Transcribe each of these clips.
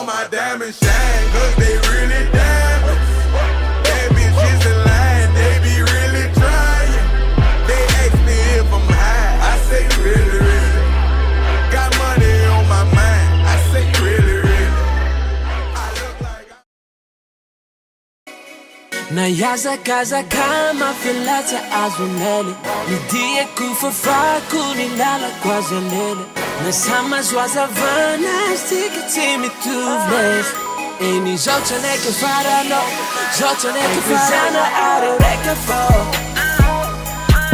all my diamonds shine, cause they really diamonds. Bad bitches in line, they be really trying. They ask me if I'm high, I say really, really. Got money on my mind, I say really, really. I look like Na yazaka kama filata azunele Nidie kufafako nilala kwa zalele Na sama zwazavana stika timi tuvles Eni zote neke farano Zote neke fizana aro reka fo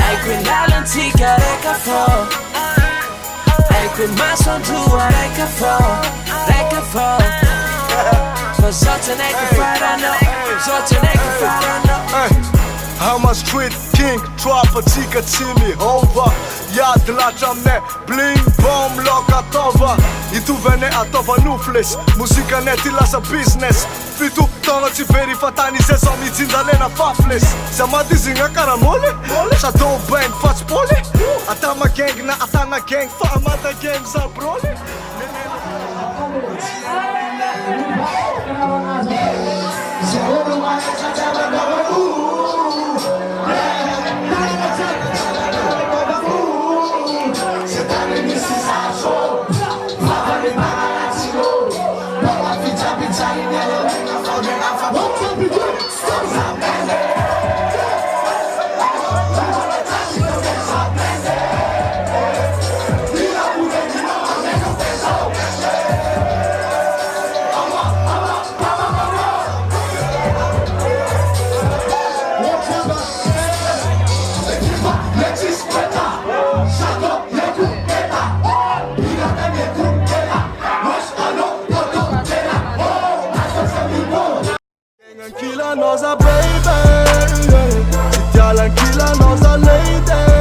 Aikwe nalantika reka fo Aikwe mason tua reka fo Reka fo Zote neke farano Zote neke farano I'm a street king, trapper tika timi hova Ja dlaczam ne, bling bom loka tova I tu vene atova nufles Muzika ne ti lasa business Fitu tono ci veri fatani se som I zindalena fafles Sama dizinga karamole Sa do bang fats pole Atama gang na atana gang Fa amata gang za brole Tranquila nossa baby, se te tranquila nossa lady.